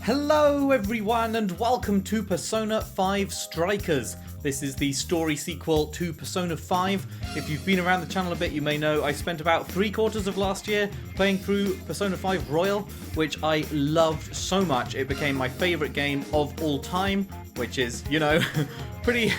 Hello everyone and welcome to Persona 5 Strikers. This is the story sequel to Persona 5. If you've been around the channel a bit, you may know I spent about 3/4 of last year playing through Persona 5 Royal, which I loved so much. It became my favourite game of all time, which is, you know, pretty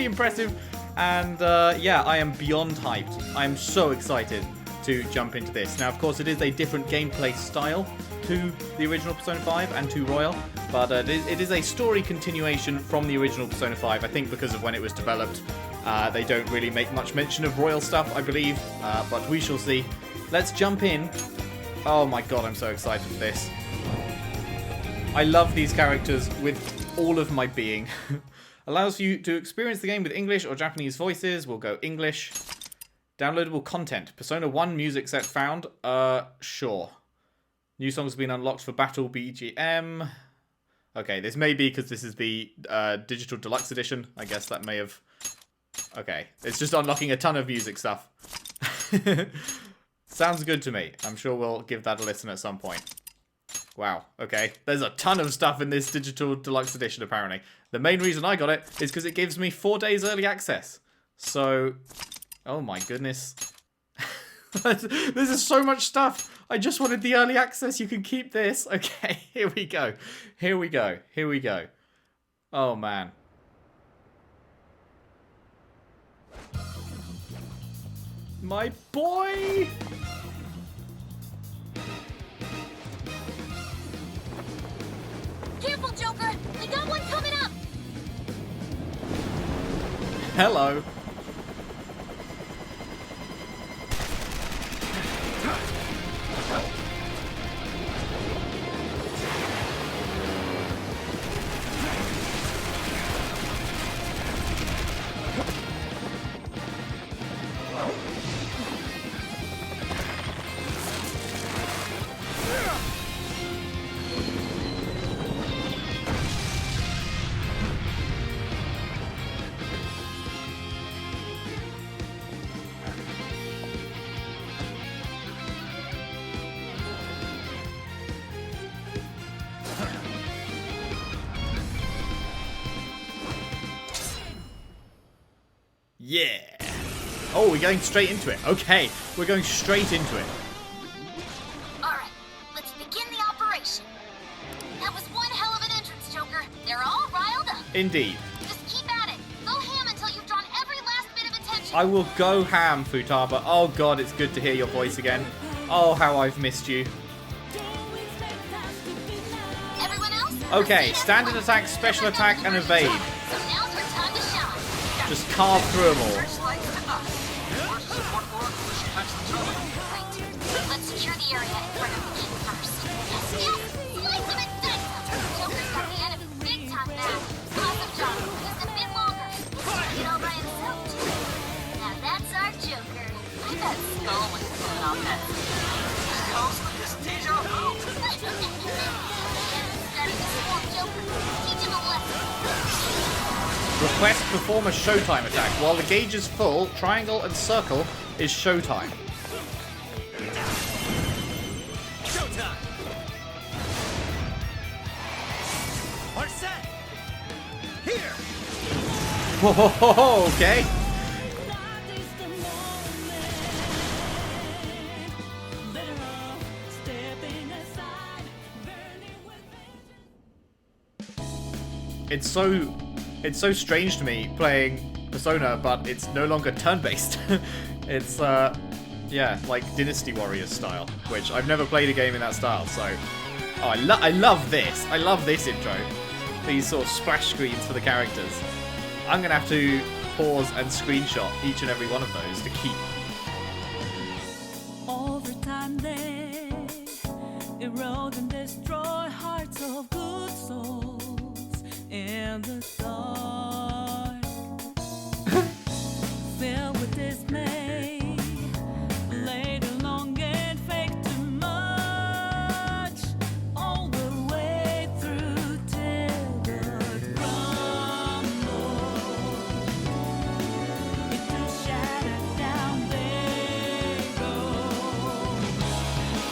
impressive. And yeah, I am beyond hyped. I am so excited to jump into this. Now, of course, it is a different gameplay style to the original Persona 5 and to Royal, but it is a story continuation from the original Persona 5. I think because of when it was developed, they don't really make much mention of Royal stuff, I believe, but we shall see. Let's jump in. Oh my god, I'm so excited for this. I love these characters with all of my being. Allows you to experience the game with English or Japanese voices. We'll go English. Downloadable content. Persona 1 music set found. Sure. New songs have been unlocked for Battle BGM. Okay, this may be because this is the Digital Deluxe Edition. I guess that may have... Okay, it's just unlocking a ton of music stuff. Sounds good to me. I'm sure we'll give that a listen at some point. Wow, okay. There's a ton of stuff in this Digital Deluxe Edition, apparently. The main reason I got it is because it gives me 4 days early access. So... Oh my goodness. This is so much stuff. I just wanted the early access. You can keep this. Okay, here we go. Here we go. Here we go. Oh, man. My boy! Careful, Joker! We got one coming up! Hello. Yeah. Oh, we're going straight into it. Okay, we're going straight into it. Alright, let's begin the operation. That was one hell of an entrance, Joker. They're all riled up. Indeed. Just keep at it. Go ham until you've drawn every last bit of attention. I will go ham, Futaba. Oh god, it's good to hear your voice again. Oh, how I've missed you. Everyone else? Okay, standard attack, special attack, and evade. So now's your time to shine. Just carve through them all. Right. Let's secure the area in front of the king first. Yes, slice him and dice him. Joker's got the enemy big time back. Awesome job. Just a bit longer. Did it all by himself, too. Now that's our Joker. I bet Skull was pulling off that. Skull's like this deja vu. Starting to swarm Joker. Teach him a lesson. Request perform a showtime attack. While the gauge is full, triangle and circle is showtime. Showtime! We're set! Here! Whoa, okay. It's so strange to me playing Persona, but it's no longer turn-based. It's, yeah, like Dynasty Warriors style, which I've never played a game in that style, so... Oh, I love this. I love this intro. These sort of splash screens for the characters. I'm gonna have to pause and screenshot each and every one of those to keep. Over time they erode and destroy hearts of good souls in the dark. Filled with dismay, later long and fake too much, all the way through till the crumble. Into shattered down they go.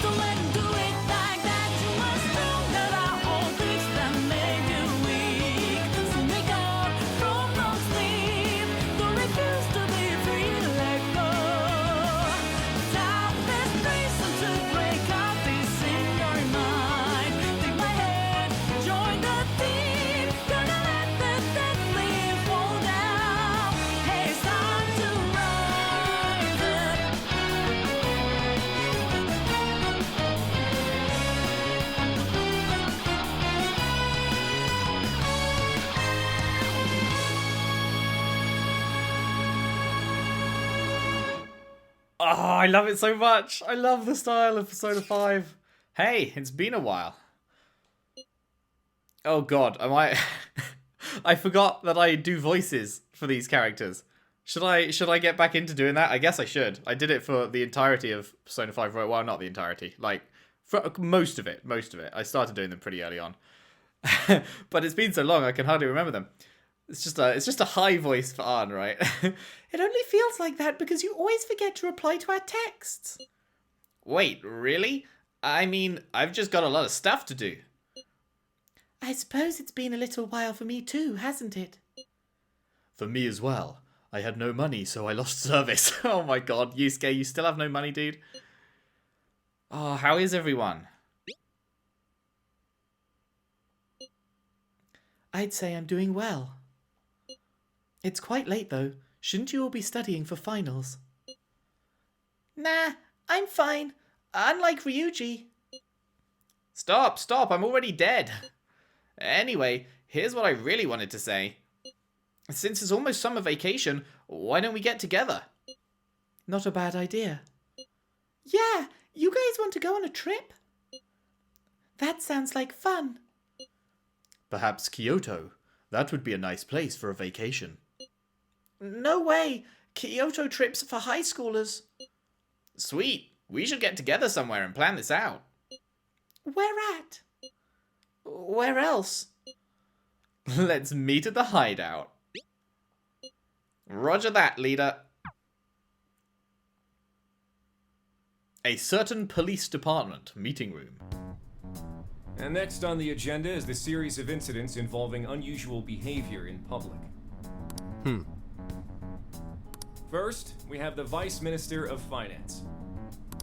Don't let 'em do it like that. You must know that I always Oh, I love it so much. I love the style of Persona 5. Hey, it's been a while. Oh god, am I... I forgot that I do voices for these characters. Should I get back into doing that? I guess I should. I did it for the entirety of Persona 5 Royal. Well, not the entirety. Like, for most of it. I started doing them pretty early on. But it's been so long, I can hardly remember them. It's just a high voice for Arn, right? It only feels like that because you always forget to reply to our texts. Wait, really? I mean, I've just got a lot of stuff to do. I suppose it's been a little while for me too, hasn't it? For me as well. I had no money, so I lost service. Oh my god, Yusuke, you still have no money, dude? Oh, how is everyone? I'd say I'm doing well. It's quite late, though. Shouldn't you all be studying for finals? Nah, I'm fine. Unlike Ryuji. Stop, I'm already dead. Anyway, here's what I really wanted to say. Since it's almost summer vacation, why don't we get together? Not a bad idea. Yeah, you guys want to go on a trip? That sounds like fun. Perhaps Kyoto. That would be a nice place for a vacation. No way! Kyoto trips for high schoolers. Sweet. We should get together somewhere and plan this out. Where at? Where else? Let's meet at the hideout. Roger that, leader. A certain police department meeting room. And next on the agenda is the series of incidents involving unusual behavior in public. First, we have the Vice Minister of Finance.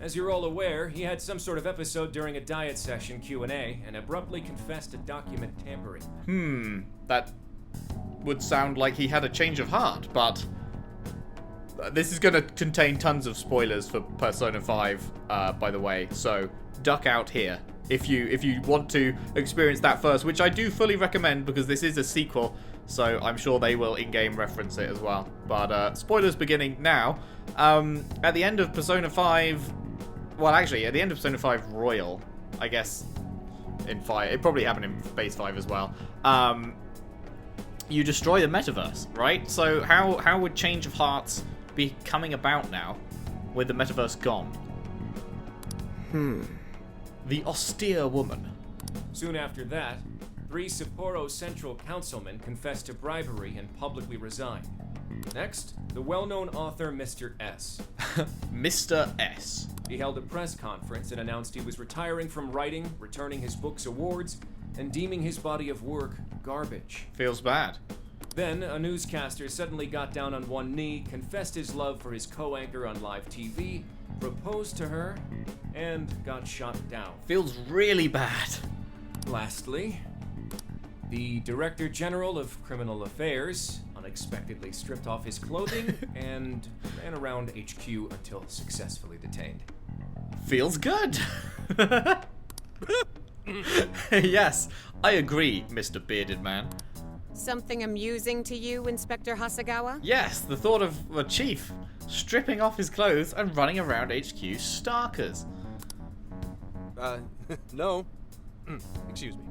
As you're all aware, he had some sort of episode during a diet session Q&A and abruptly confessed to document tampering. That would sound like he had a change of heart, but this is going to contain tons of spoilers for Persona 5, by the way, so duck out here if you want to experience that first, which I do fully recommend because this is a sequel, so I'm sure they will in-game reference it as well. But spoilers beginning now. At the end of Persona 5, well, actually, at the end of Persona 5 Royal, I guess in 5, it probably happened in Base 5 as well. You destroy the metaverse, right? So how would Change of Hearts be coming about now with the metaverse gone? The austere woman. Soon after that, 3 Sapporo Central councilmen confessed to bribery and publicly resigned. Next, the well-known author Mr. S. Mr. S. He held a press conference and announced he was retiring from writing, returning his books awards, and deeming his body of work garbage. Feels bad. Then, a newscaster suddenly got down on one knee, confessed his love for his co-anchor on live TV, proposed to her, and got shot down. Feels really bad. Lastly, the Director General of Criminal Affairs unexpectedly stripped off his clothing and ran around HQ until successfully detained. Feels good. Yes, I agree, Mr. Bearded Man. Something amusing to you, Inspector Hasagawa? Yes, the thought of a chief stripping off his clothes and running around HQ starkers. No. Excuse me.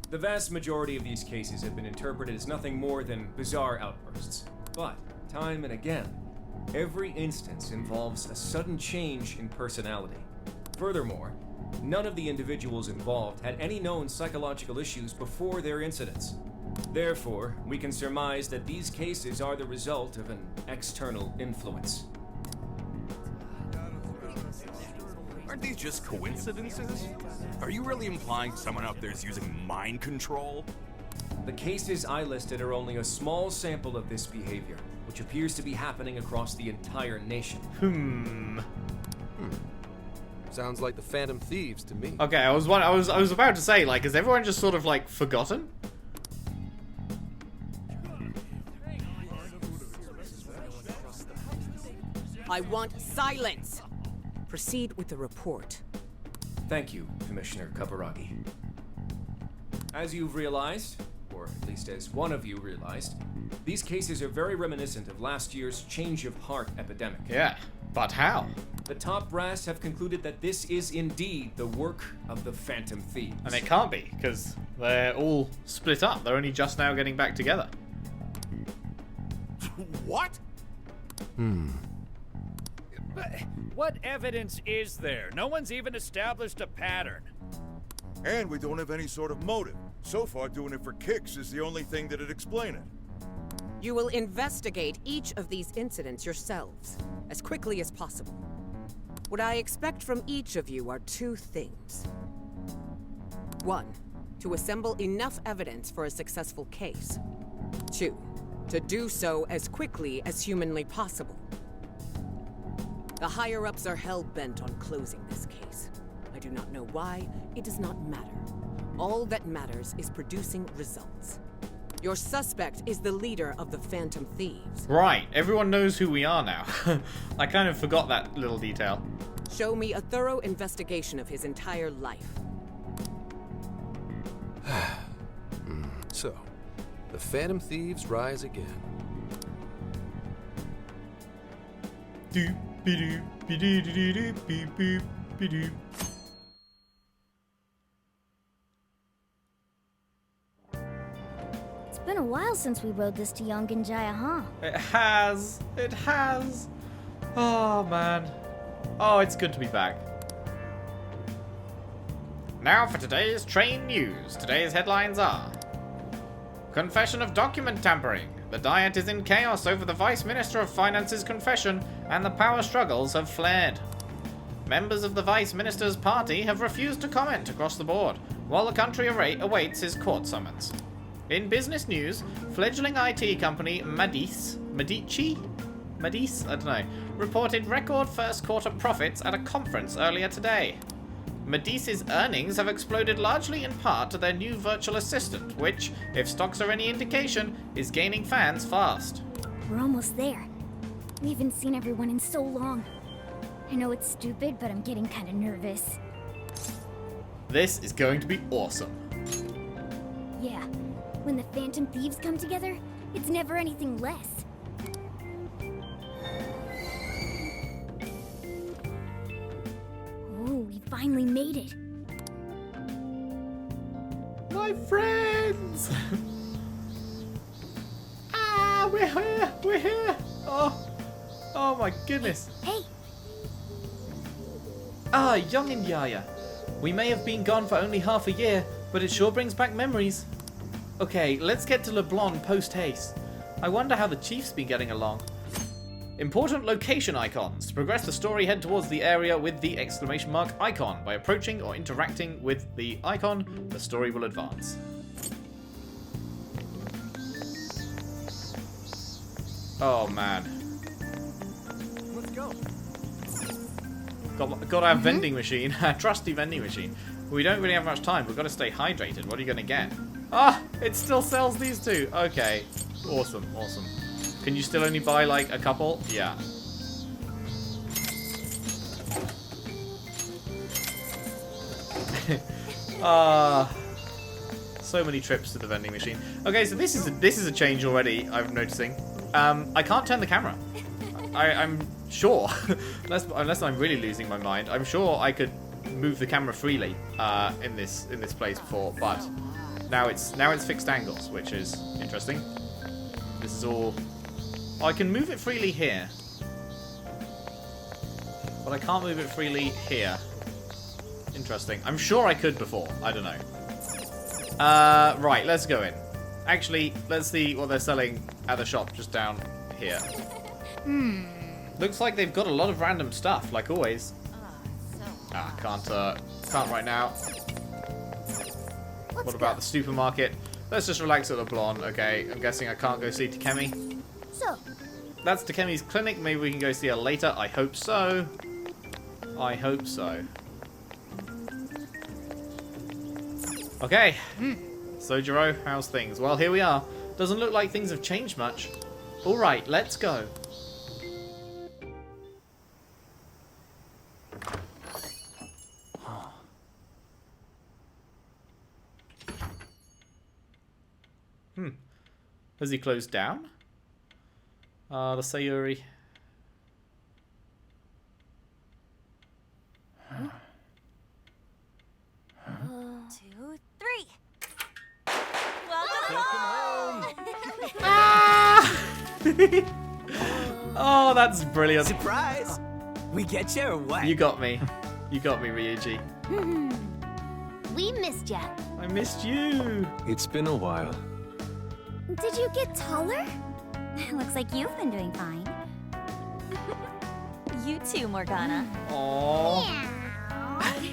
The vast majority of these cases have been interpreted as nothing more than bizarre outbursts. But, time and again, every instance involves a sudden change in personality. Furthermore, none of the individuals involved had any known psychological issues before their incidents. Therefore, we can surmise that these cases are the result of an external influence. Aren't these just coincidences? Are you really implying someone out there is using mind control? The cases I listed are only a small sample of this behavior, which appears to be happening across the entire nation. Sounds like the Phantom Thieves to me. Okay, I was about to say, like, has everyone just sort of like forgotten? I want silence! Proceed with the report. Thank you, Commissioner Kaburagi. As you've realized, or at least as one of you realized, These cases are very reminiscent of last year's change of heart epidemic. Yeah, but how? The top brass have concluded that this is indeed the work of the Phantom Thieves. And it can't be, because they're all split up. They're only just now getting back together. What? What evidence is there? No one's even established a pattern. And we don't have any sort of motive. So far, doing it for kicks is the only thing that'd explain it. You will investigate each of these incidents yourselves, as quickly as possible. What I expect from each of you are two things. One, to assemble enough evidence for a successful case. Two, to do so as quickly as humanly possible. The higher-ups are hell-bent on closing this case. I do not know why. It does not matter. All that matters is producing results. Your suspect is the leader of the Phantom Thieves. Right, everyone knows who we are now. I kind of forgot that little detail. Show me a thorough investigation of his entire life. So, the Phantom Thieves rise again. Doop, be-doop, be-doo-doo-doo-doo, beep, boop, be-doop. It's been a while since we rode this to Yongenjaya, huh? It has. It has. Oh, man. Oh, it's good to be back. Now for today's train news. Today's headlines are: confession of document tampering. The Diet is in chaos over the Vice Minister of Finance's confession, and the power struggles have flared. Members of the Vice Minister's party have refused to comment across the board, while the country awaits his court summons. In business news, fledgling IT company Medici, I don't know, reported record first quarter profits at a conference earlier today. Medici's earnings have exploded largely in part to their new virtual assistant, which, if stocks are any indication, is gaining fans fast. We're almost there. We haven't seen everyone in so long. I know it's stupid, but I'm getting kind of nervous. This is going to be awesome. Yeah, when the Phantom Thieves come together, it's never anything less. Oh, we finally made it. My friends! Ah, we're here! We're here! Oh my goodness. Hey, Ah, young and Yaya. We may have been gone for only half a year, but it sure brings back memories. Okay, let's get to LeBlanc post-haste. I wonder how the Chief's been getting along. Important location icons. To progress the story, head towards the area with the exclamation mark icon. By approaching or interacting with the icon, the story will advance. Oh man. Let's go. Got our vending machine, our trusty vending machine. We don't really have much time. We've got to stay hydrated. What are you going to get? Ah, it still sells these two. Okay, awesome, awesome. Can you still only buy like a couple? Yeah. So many trips to the vending machine. Okay, so this is a change already. I'm noticing. I can't turn the camera. I'm sure, unless I'm really losing my mind, I'm sure I could move the camera freely in this place before, but now it's fixed angles, which is interesting. This is all. Oh, I can move it freely here, but I can't move it freely here. Interesting. I'm sure I could before. I don't know. Right, let's go in. Actually, let's see what they're selling at the shop just down here. Looks like they've got a lot of random stuff, like always. Can't right now. What about the supermarket? Let's just relax at LeBlanc. Okay, I'm guessing I can't go see Takemi. so, That's Takemi's clinic. Maybe we can go see her later. I hope so. I hope so. Okay. Sojiro, how's things? Well, here we are. Doesn't look like things have changed much. Alright, let's go. Has he closed down? The Sayuri. 2, 3. Welcome Oh, that's brilliant. Surprise! We get you or what? You got me. You got me, Ryuji. We missed ya. I missed you. It's been a while. Did you get taller? Looks like you've been doing fine. You too, Morgana. Aww.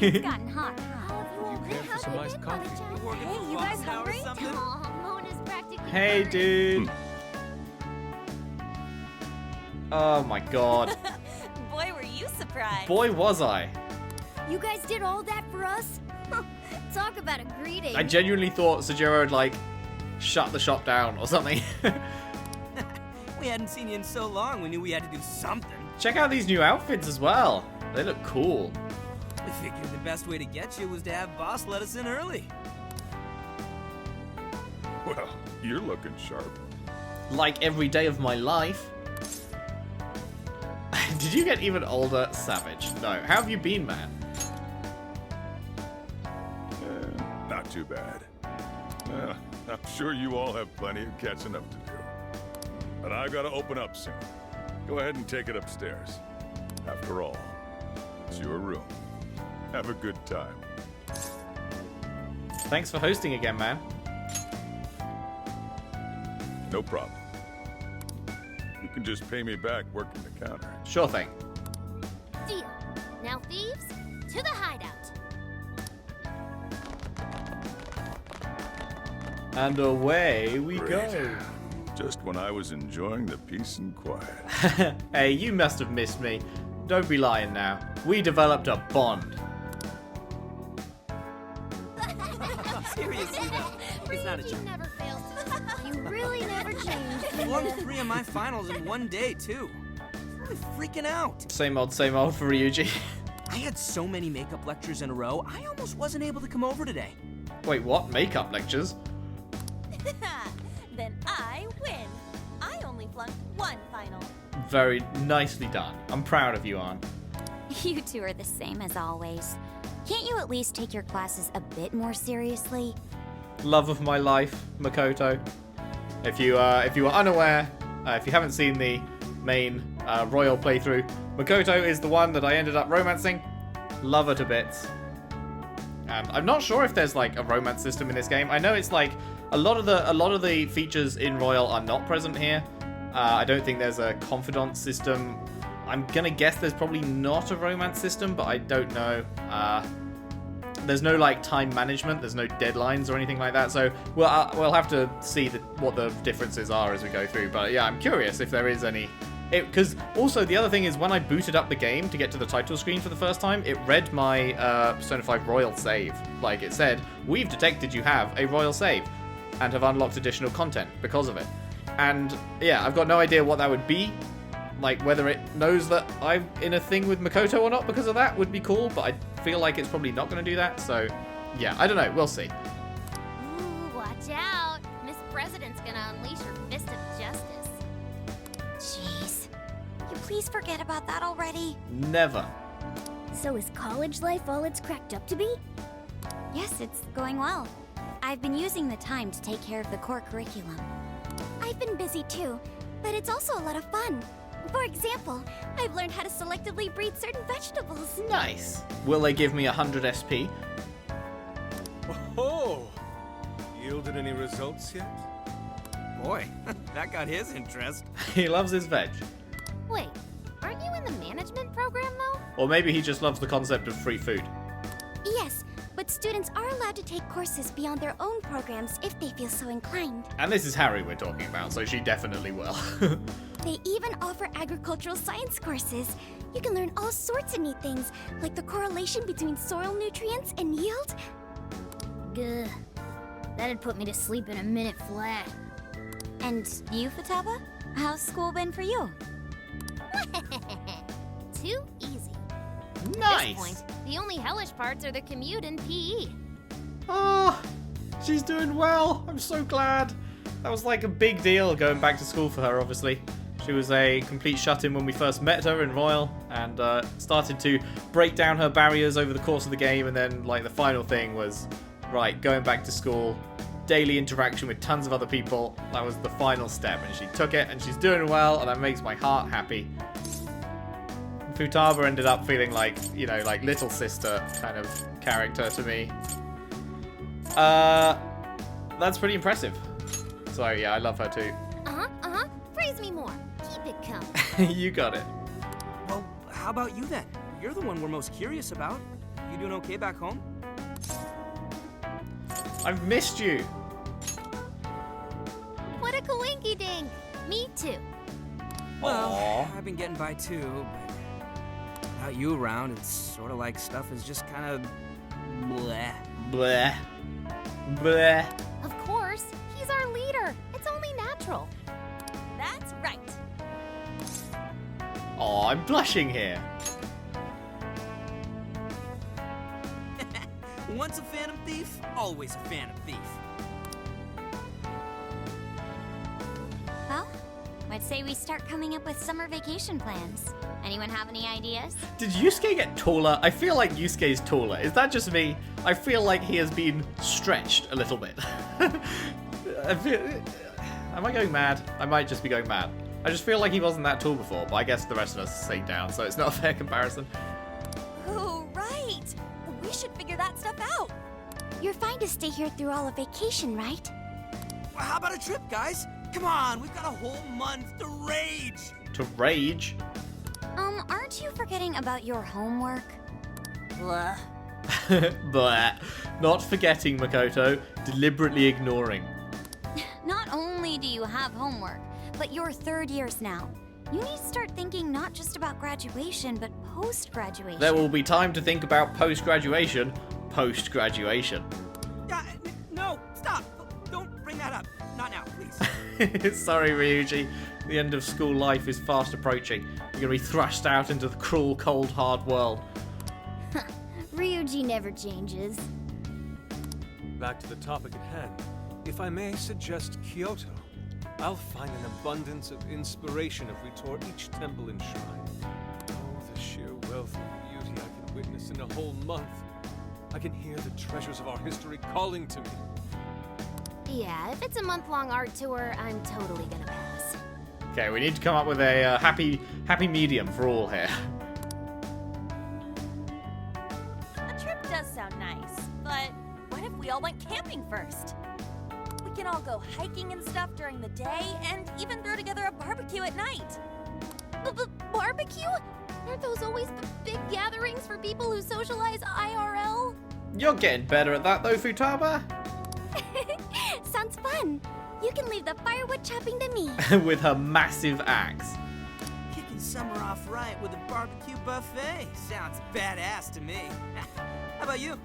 It's gotten hot. You care for some iced coffee? Hey, you guys hungry? Hey, dude. Oh my god. Boy, were you surprised. Boy, was I. You guys did all that for us? Talk about a greeting. I genuinely thought Sojiro would, like, shut the shop down or something. We hadn't seen you in so long, we knew we had to do something. Check out these new outfits as well. They look cool. We figured the best way to get you was to have Boss let us in early. Well, you're looking sharp. Like every day of my life. Did you get even older, Savage? No. How have you been, man? Not too bad. I'm sure you all have plenty of catching up to do. But I've got to open up soon. Go ahead and take it upstairs. After all, it's your room. Have a good time. Thanks for hosting again, man. No problem. You can just pay me back working the counter. Sure thing. Deal. Now, thieves, to the hideout. And away we Great. go. Just when I was enjoying the peace and quiet. Hey, you must have missed me. Don't be lying now. We developed a bond. Seriously though, it's not a joke. Never fails to You really never change. Won 3 of my finals in one day too. I'm freaking out. Same old for Ryuji. I had so many makeup lectures in a row, I almost wasn't able to come over today. Wait, what? Makeup lectures? Then I win. I only flunked 1 final. Very nicely done. I'm proud of you, Ann. You two are the same as always. Can't you at least take your classes a bit more seriously? Love of my life, Makoto. If you are unaware, if you haven't seen the main Royal playthrough, Makoto is the one that I ended up romancing. Love her to bits. I'm not sure if there's like a romance system in this game. I know it's like a lot of the features in Royal are not present here. I don't think there's a confidant system. I'm gonna guess there's probably not a romance system, but I don't know. There's no like time management. There's no deadlines or anything like that. So we'll have to see what the differences are as we go through. But yeah, I'm curious if there is any. Because also the other thing is when I booted up the game to get to the title screen for the first time, it read my Persona 5 Royal save. Like it said, we've detected you have a Royal save and have unlocked additional content because of it. And yeah, I've got no idea what that would be. Like whether it knows that I'm in a thing with Makoto or not because of that would be cool, but I feel like it's probably not going to do that. So yeah, I don't know. We'll see. Ooh, watch out. Miss President's gonna unleash her fist of justice. Jeez. You please forget about that already? Never. So is college life all it's cracked up to be? Yes, it's going well. I've been using the time to take care of the core curriculum. I've been busy too, but it's also a lot of fun. For example, I've learned how to selectively breed certain vegetables. Nice. Will they give me 100 SP? Oh, yielded any results yet? Boy, that got his interest. He loves his veg. Wait, aren't you in the management program though? Or maybe he just loves the concept of free food. Yes, but students are allowed to take courses beyond their own programs if they feel so inclined. And this is Harry we're talking about, so she definitely will. They even offer agricultural science courses. You can learn all sorts of neat things, like the correlation between soil nutrients and yield. Gah. That'd put me to sleep in a minute flat. And you, Futaba? How's school been for you? Too easy. Nice. At this point, the only hellish parts are the commute and PE. Oh, she's doing well. I'm so glad. That was like a big deal going back to school for her, obviously. She was a complete shut-in when we first met her in Royal, and started to break down her barriers over the course of the game, and then like the final thing was, right, going back to school, daily interaction with tons of other people. That was the final step, and she took it, and she's doing well, and that makes my heart happy. Futaba ended up feeling like, you know, like little sister kind of character to me. That's pretty impressive. So yeah, I love her too. Praise me more. Keep it coming. You got it. Well, how about you then? You're the one we're most curious about. You doing okay back home? I've missed you. What a coinky dink. Me too. Well, Aww. I've been getting by too, but without you around, it's sort of like stuff is just kind of bleh. Bleh. Bleh. Of course. He's our leader. It's only natural. That's right. Oh, I'm blushing here. Once a Phantom Thief, always a Phantom Thief. Well, I'd say we start coming up with summer vacation plans. Anyone have any ideas? Did Yusuke get taller? I feel like Yusuke's taller. Is that just me? I feel like he has been stretched a little bit. Am I going mad? I might just be going mad. I just feel like he wasn't that tall before, but I guess the rest of us stayed down, so it's not a fair comparison. Oh, right. We should figure that stuff out. You're fine to stay here through all of vacation, right? Well, how about a trip, guys? Come on, we've got a whole month to rage. To rage? Aren't you forgetting about your homework? Blah. Blah. Not forgetting, Makoto. Deliberately ignoring. Not only do you have homework, but you're third years now. You need to start thinking not just about graduation, but post-graduation. There will be time to think about post-graduation. Post-graduation. No, stop. Don't bring that up. Not now, please. Sorry, Ryuji. The end of school life is fast approaching. You're going to be thrust out into the cruel, cold, hard world. Ryuji never changes. Back to the topic at hand. If I may suggest Kyoto, I'll find an abundance of inspiration if we tour each temple and shrine. Oh, the sheer wealth of beauty I can witness in a whole month. I can hear the treasures of our history calling to me. Yeah, if it's a month-long art tour, I'm totally gonna pass. Okay, we need to come up with a happy medium for all here. A trip does sound nice, but what if we all went camping first? We can all go hiking and stuff during the day, and even throw together a barbecue at night. Barbecue? Aren't those always the big gatherings for people who socialize IRL? You're getting better at that though, Futaba. Sounds fun. You can leave the firewood chopping to me. With her massive axe. Kicking summer off right with a barbecue buffet. Sounds badass to me. How about you?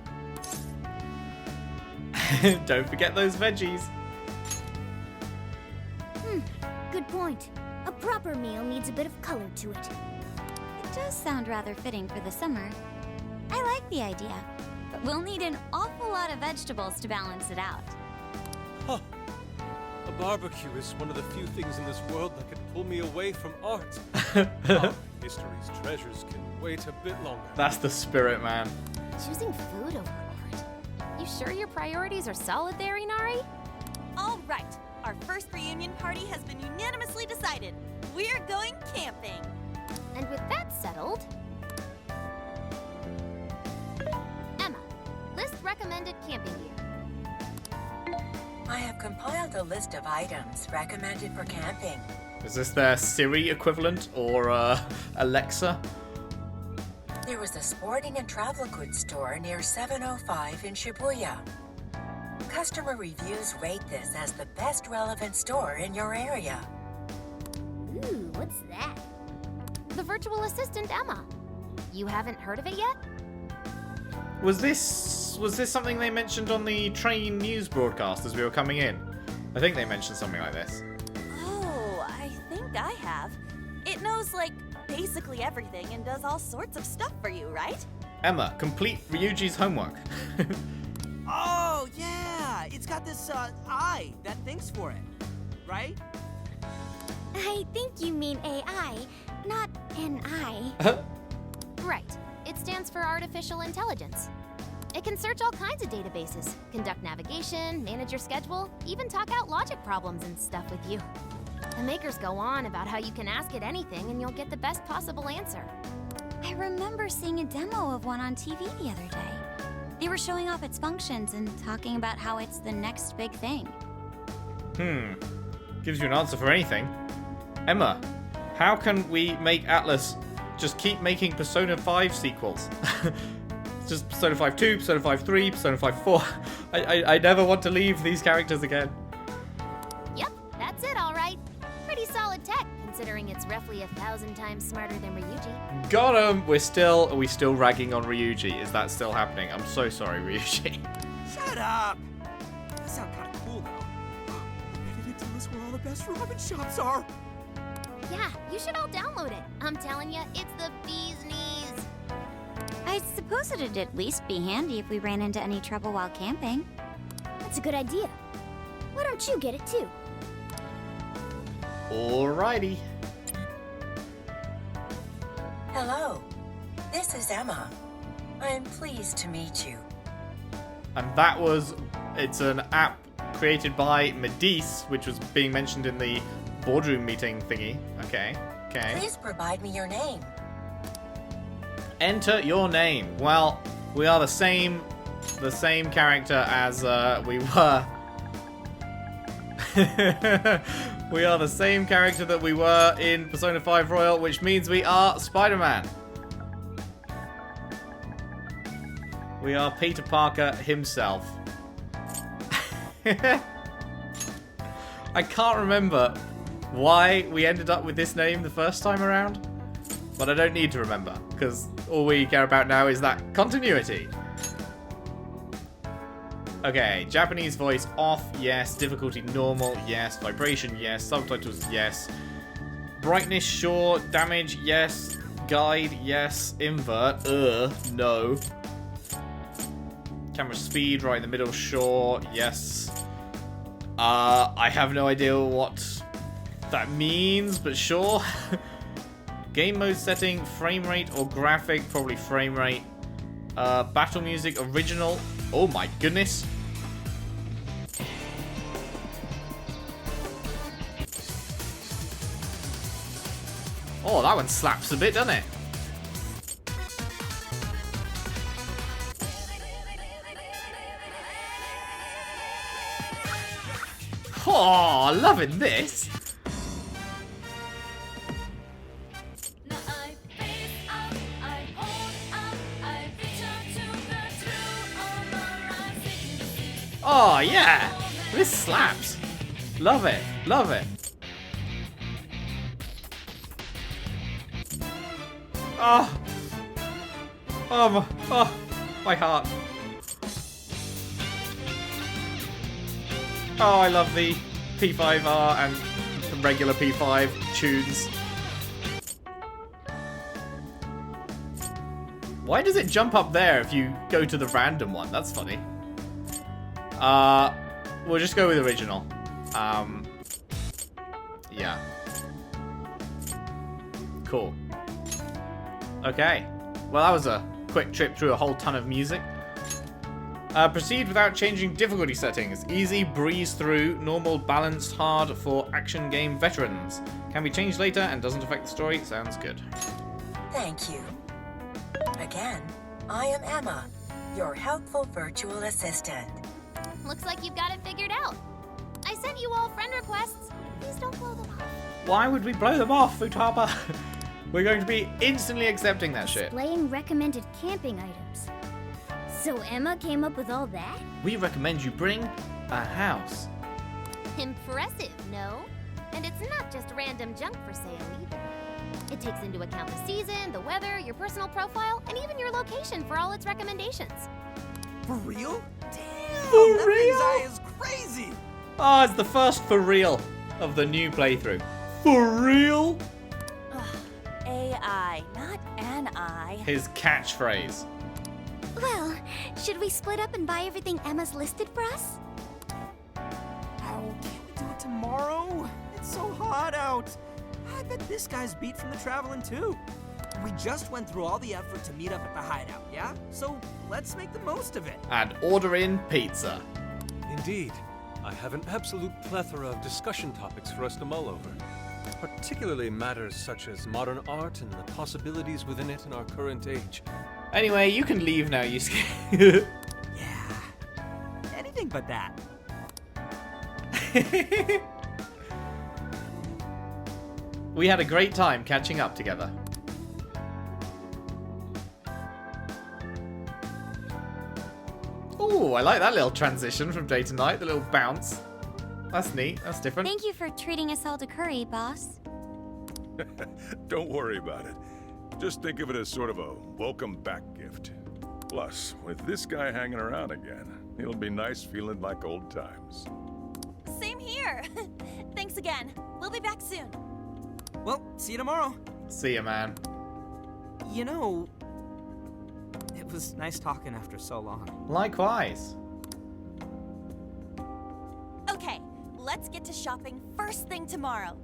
Don't forget those veggies. Good point. A proper meal needs a bit of color to it. It does sound rather fitting for the summer. I like the idea, but we'll need an awful lot of vegetables to balance it out. Huh. A barbecue is one of the few things in this world that can pull me away from art. History's treasures can wait a bit longer. That's the spirit, man. Choosing food over art. You sure your priorities are solid there, Inari? All right, our first reunion party has been unanimously decided. We're going camping. And with that settled... Emma, list recommended camping gear. I have compiled a list of items recommended for camping. Is this their Siri equivalent or Alexa? There was a sporting and travel goods store near 705 in Shibuya. Customer reviews rate this as the best relevant store in your area. Ooh, what's that? The virtual assistant Emma. You haven't heard of it yet? Was this something they mentioned on the train news broadcast as we were coming in? I think they mentioned something like this. Oh, I think I have. It knows, like, basically everything and does all sorts of stuff for you, right? Emma, complete Ryuji's homework. Oh, yeah! It's got this, eye that thinks for it, right? I think you mean AI, not NI. Right. It stands for Artificial Intelligence. It can search all kinds of databases, conduct navigation, manage your schedule, even talk out logic problems and stuff with you. The makers go on about how you can ask it anything and you'll get the best possible answer. I remember seeing a demo of one on TV the other day. They were showing off its functions and talking about how it's the next big thing. Gives you an answer for anything. Emma, how can we make Atlas just keep making Persona 5 sequels? Just Persona 5 2, Persona 5 3, Persona 5 4. I never want to leave these characters again. Yep, that's it, all right. Pretty solid tech, considering it's roughly 1,000 times smarter than Ryuji. Got him! Are we still ragging on Ryuji? Is that still happening? I'm so sorry, Ryuji. Shut up! That sounds kind of cool, though. Maybe they tell us where all the best ramen shops are. Yeah, you should all download it. I'm telling you, it's the bee's knees. I suppose it'd at least be handy if we ran into any trouble while camping. That's a good idea. Why don't you get it too? Alrighty. Hello, this is Emma. I'm pleased to meet you. And it's an app created by Medice, which was being mentioned in the boardroom meeting thingy. Okay. Please provide me your name. Enter your name. Well, we are the same character as we were. We are the same character that we were in Persona 5 Royal, which means we are Spider-Man. We are Peter Parker himself. I can't remember why we ended up with this name the first time around, but I don't need to remember, because all we care about now is that continuity. Okay, Japanese voice off, yes. Difficulty normal, yes. Vibration, yes. Subtitles, yes. Brightness, sure. Damage, yes. Guide, yes. Invert, no. Camera speed, right in the middle, sure, yes. I have no idea what that means, but sure. Game mode setting, frame rate or graphic, probably frame rate. Battle music, original. Oh my goodness. Oh, that one slaps a bit, doesn't it? Oh, loving this. Oh, yeah. This slaps. Love it. Love it. Oh. Oh, my heart. Oh, I love the P5R and the regular P5 tunes. Why does it jump up there if you go to the random one? That's funny. We'll just go with original. Yeah. Cool. Okay. Well, that was a quick trip through a whole ton of music. Proceed without changing difficulty settings. Easy, breeze through, normal, balanced, hard for action game veterans. Can be changed later and doesn't affect the story. Sounds good. Thank you. Again, I am Emma, your helpful virtual assistant. Looks like you've got it figured out. I sent you all friend requests. Please don't blow them off. Why would we blow them off, Futaba? We're going to be instantly accepting that shit. Displaying recommended camping items. So Emma came up with all that? We recommend you bring a house. Impressive, no? And it's not just random junk for sale either. It takes into account the season, the weather, your personal profile, and even your location for all its recommendations. For real? Damn! For that real? thing's eye is crazy! Oh, it's the first for real of the new playthrough. For real? AI, not an eye. His catchphrase. Well, should we split up and buy everything Emma's listed for us? Oh, can't we do it tomorrow? It's so hot out. I bet this guy's beat from the traveling too. We just went through all the effort to meet up at the hideout, yeah? So let's make the most of it. And order in pizza. Indeed. I have an absolute plethora of discussion topics for us to mull over. Particularly matters such as modern art and the possibilities within it in our current age. Anyway, you can leave now, you Yeah. Anything but that. We had a great time catching up together. Ooh, I like that little transition from day to night, the little bounce. That's neat, that's different. Thank you for treating us all to curry, boss. Don't worry about it. Just think of it as sort of a welcome back gift. Plus, with this guy hanging around again, it'll be nice feeling like old times. Same here. Thanks again. We'll be back soon. Well, see you tomorrow. See ya, man. You know, it was nice talking after so long. Likewise. Okay, let's get to shopping first thing tomorrow.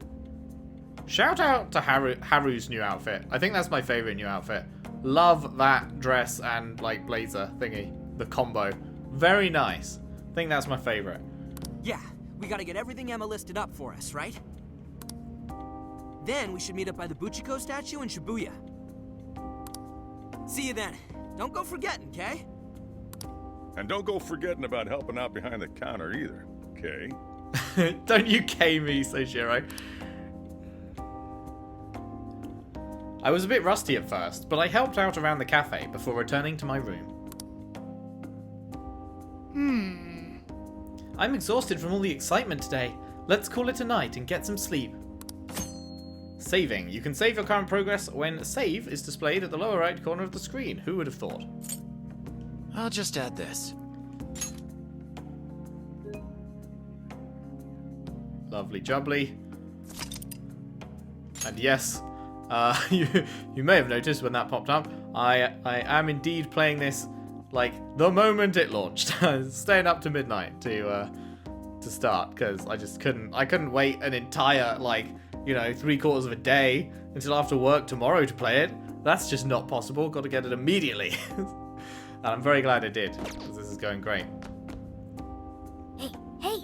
Shout out to Haru's new outfit. I think that's my favorite new outfit. Love that dress and like blazer thingy. The combo. Very nice. I think that's my favorite. Yeah, we gotta get everything Emma listed up for us, right? Then we should meet up by the Buchiko statue in Shibuya. See you then. Don't go forgetting, okay? And don't go forgetting about helping out behind the counter either, okay? Don't you K me, Seishiro. I was a bit rusty at first, but I helped out around the cafe before returning to my room. I'm exhausted from all the excitement today. Let's call it a night and get some sleep. Saving. You can save your current progress when save is displayed at the lower right corner of the screen. Who would have thought? I'll just add this. Lovely jubbly. And yes, you may have noticed when that popped up, I am indeed playing this like the moment it launched. Staying up to midnight to start because I just couldn't wait an entire like 3/4 of a day until after work tomorrow to play it. That's just not possible. Got to get it immediately. And I'm very glad I did because this is going great. Hey.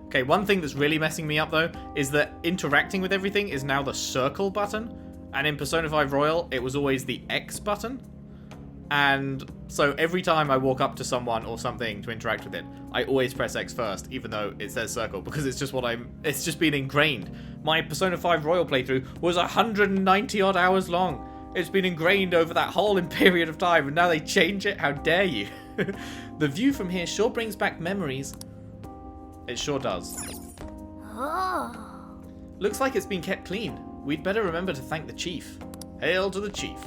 Okay, one thing that's really messing me up though is that interacting with everything is now the circle button, and in Persona 5 Royal it was always the X button. And so every time I walk up to someone or something to interact with it, I always press X first, even though it says circle, because it's just been ingrained. My Persona 5 Royal playthrough was 190 odd hours long. It's been ingrained over that whole period of time, and now they change it? How dare you? The view from here sure brings back memories. It sure does. Oh. Looks like it's been kept clean. We'd better remember to thank the chief. Hail to the chief.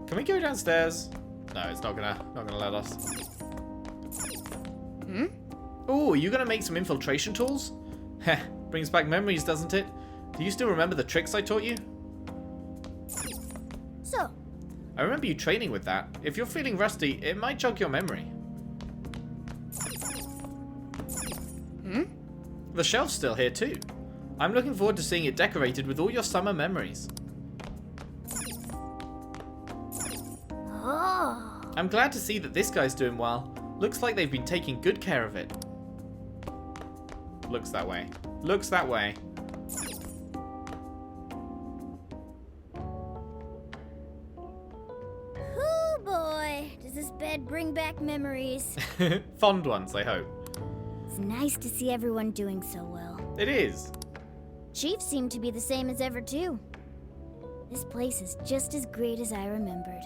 Can we go downstairs? No, it's not gonna let us. Oh, are you gonna make some infiltration tools? Heh, brings back memories, doesn't it? Do you still remember the tricks I taught you? So, I remember you training with that. If you're feeling rusty, it might jog your memory. The shelf's still here too. I'm looking forward to seeing it decorated with all your summer memories. oh. I'm glad to see that this guy's doing well. Looks like they've been taking good care of it. Looks that way. Looks that way. Oh boy, does this bed bring back memories. Fond ones, I hope. It's nice to see everyone doing so well. It is. Chief seemed to be the same as ever too. This place is just as great as I remembered.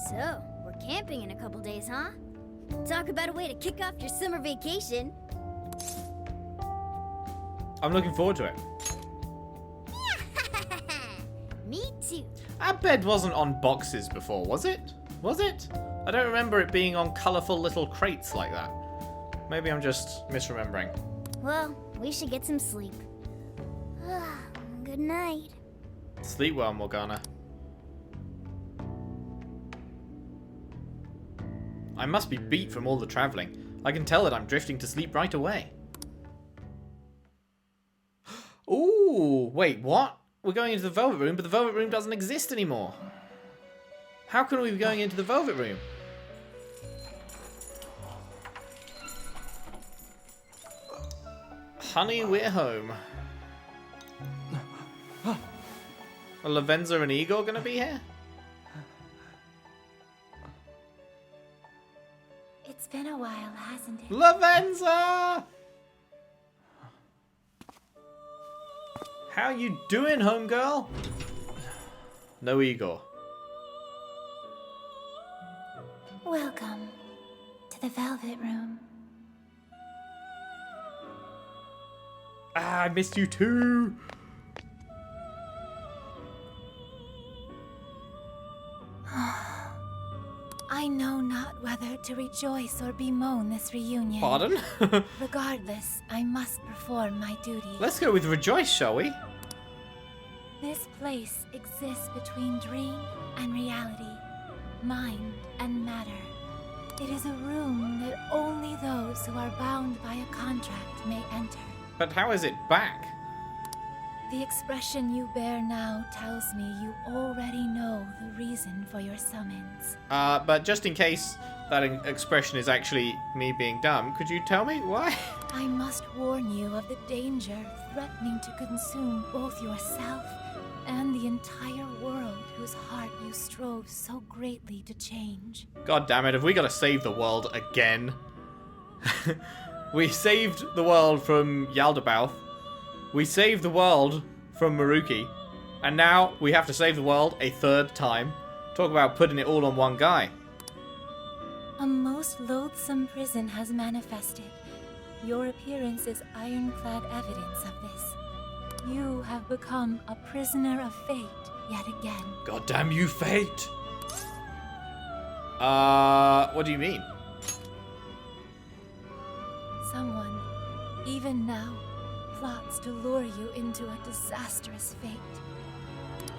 So, we're camping in a couple days, huh? Talk about a way to kick off your summer vacation. I'm looking forward to it. Me too. Our bed wasn't on boxes before, was it? Was it? I don't remember it being on colourful little crates like that. Maybe I'm just misremembering. Well, we should get some sleep. Good night. Sleep well, Morgana. I must be beat from all the travelling. I can tell that I'm drifting to sleep right away. wait, what? We're going into the Velvet Room, but the Velvet Room doesn't exist anymore. How can we be going into the Velvet Room? Honey, we're home. Are Lavenza and Igor gonna be here? It's been a while, hasn't it? Lavenza! How you doing, homegirl? No Igor. Welcome to the Velvet Room. Ah, I missed you too. I know not whether to rejoice or bemoan this reunion. Pardon? Regardless, I must perform my duty. Let's go with rejoice, shall we? This place exists between dream and reality, mind and matter. It is a room that only those who are bound by a contract may enter. But how is it back? The expression you bear now tells me you already know the reason for your summons. But just in case that expression is actually me being dumb, could you tell me why? I must warn you of the danger threatening to consume both yourself and the entire world whose heart you strove so greatly to change. God damn it, have we got to save the world again? We saved the world from Yaldabaoth. We saved the world from Maruki. And now we have to save the world a third time. Talk about putting it all on one guy. A most loathsome prison has manifested. Your appearance is ironclad evidence of this. You have become a prisoner of fate yet again. God damn you, fate! What do you mean? Someone, even now, plots to lure you into a disastrous fate.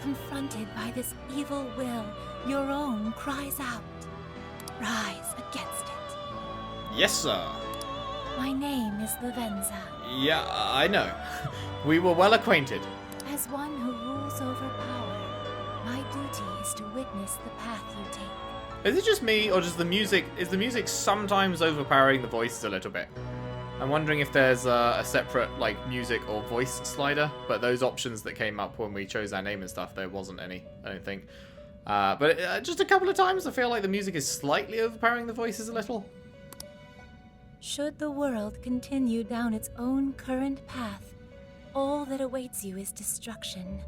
Confronted by this evil will, your own cries out. Rise against it. Yes, sir. My name is Lavenza. Yeah, I know. We were well acquainted. As one who rules over power, my duty is to witness the path you take. Is it just me, or does the music... is the music sometimes overpowering the voices a little bit? I'm wondering if there's a separate, like, music or voice slider, but those options that came up when we chose our name and stuff, there wasn't any, I don't think. But just a couple of times, I feel like the music is slightly overpowering the voices a little. Should the world continue down its own current path, all that awaits you is destruction.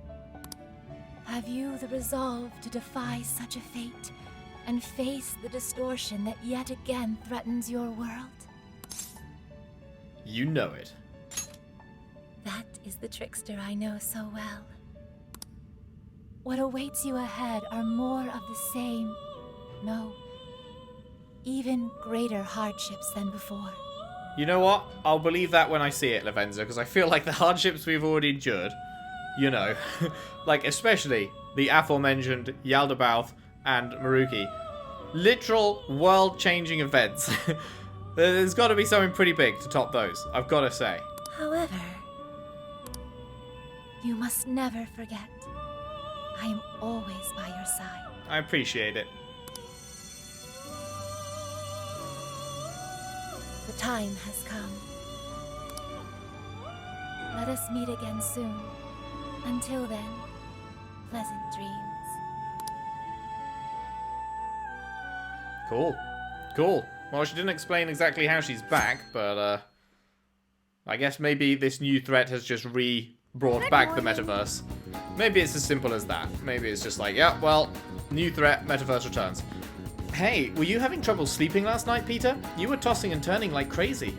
Have you the resolve to defy such a fate and face the distortion that yet again threatens your world? You know it. That is the trickster I know so well. What awaits you ahead are more of the same, no, even greater hardships than before. You know what? I'll believe that when I see it, Lavenza, because I feel like the hardships we've already endured, you know, like especially the aforementioned Yaldabaoth and Maruki, literal world-changing events. There's got to be something pretty big to top those, I've got to say. However, you must never forget, I am always by your side. I appreciate it. The time has come. Let us meet again soon. Until then, pleasant dreams. Cool. Cool. Well, she didn't explain exactly how she's back, but I guess maybe this new threat has just brought back the metaverse. Maybe it's as simple as that. Maybe it's just like, yeah, well, new threat, metaverse returns. Hey, were you having trouble sleeping last night, Peter? You were tossing and turning like crazy.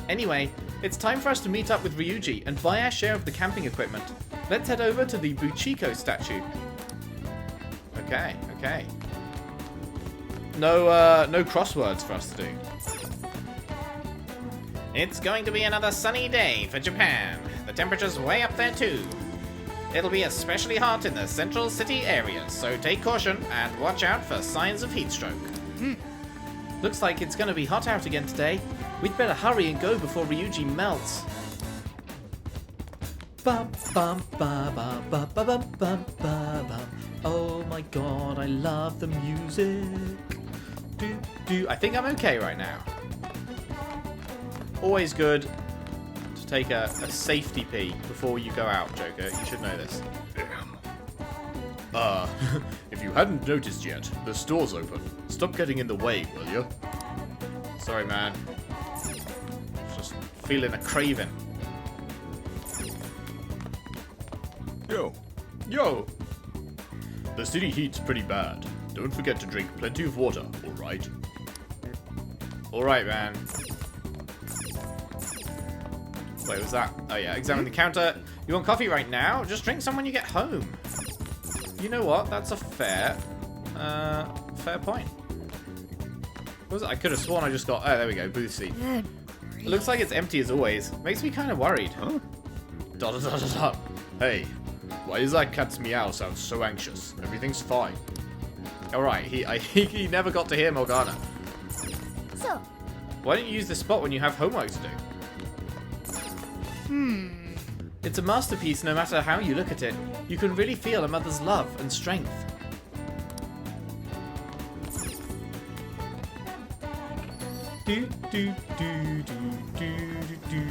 Anyway, it's time for us to meet up with Ryuji and buy our share of the camping equipment. Let's head over to the Buchiko statue. Okay, okay. No crosswords for us to do. It's going to be another sunny day for Japan. The temperature's way up there too. It'll be especially hot in the central city areas, so take caution and watch out for signs of heat stroke. Looks like it's going to be hot out again today. We'd better hurry and go before Ryuji melts. Bum, bum, ba, ba, ba, ba, bum, bum, ba, bum. Oh my god, I love the music. I think I'm okay right now. Always good to take a safety pee before you go out, Joker. You should know this. Damn. If you hadn't noticed yet, the store's open. Stop getting in the way, will you? Sorry, man. Just feeling a craving. Yo. The city heat's pretty bad. Don't forget to drink plenty of water, alright? Alright, man. Wait, was that? Oh yeah, examine the counter. You want coffee right now? Just drink some when you get home. You know what? That's a fair point. What was it? I could have sworn I just got... Oh, there we go. Booth seat. It looks like it's empty as always. Makes me kind of worried. Huh? Dot, dot, dot, dot. Hey, why does that cat's meow sound so anxious? Everything's fine. Alright, he never got to hear Morgana. So, Why don't you use this spot when you have homework to do? It's a masterpiece no matter how you look at it. You can really feel a mother's love and strength. Do, do, do, do, do, do, do.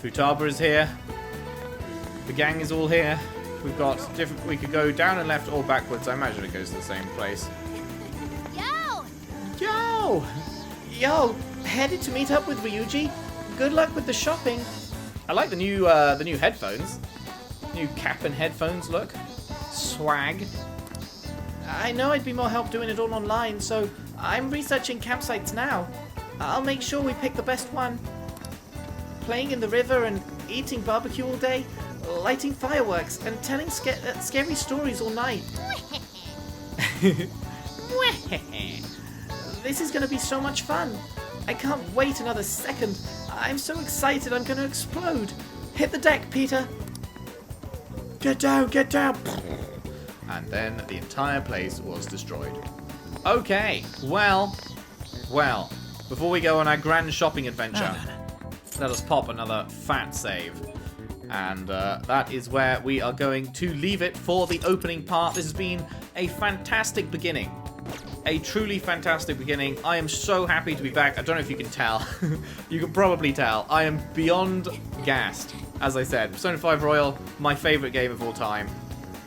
Futaba is here. The gang is all here. We've got different... We could go down and left or backwards. I imagine it goes to the same place. Yo! Yo! Yo! Headed to meet up with Ryuji? Good luck with the shopping. I like the new headphones. New cap and headphones look. Swag. I know I'd be more help doing it all online, so I'm researching campsites now. I'll make sure we pick the best one. Playing in the river and eating barbecue all day, lighting fireworks and telling scary stories all night. This is going to be so much fun. I can't wait another second. I'm so excited I'm going to explode. Hit the deck, Peter. Get down, get down. And then the entire place was destroyed. Okay, well, before we go on our grand shopping adventure, let us pop another fat save. And that is where we are going to leave it for the opening part. This has been a fantastic beginning. A truly fantastic beginning. I am so happy to be back. I don't know if you can tell. You can probably tell. I am beyond gassed. As I said, Persona 5 Royal, my favourite game of all time.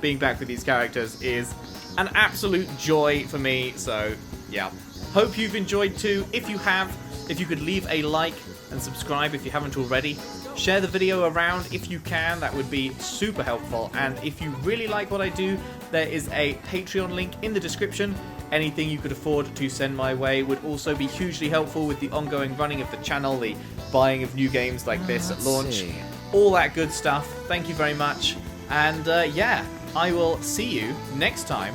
Being back with these characters is an absolute joy for me. So, yeah. Hope you've enjoyed too. If you have, if you could leave a like and subscribe if you haven't already. Share the video around if you can. That would be super helpful. And if you really like what I do, there is a Patreon link in the description. Anything you could afford to send my way would also be hugely helpful with the ongoing running of the channel, the buying of new games like this at launch, all that good stuff. Thank you very much. And yeah, I will see you next time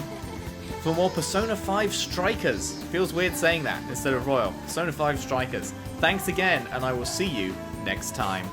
for more Persona 5 Strikers. Feels weird saying that instead of Royal. Persona 5 Strikers. Thanks again, and I will see you next time.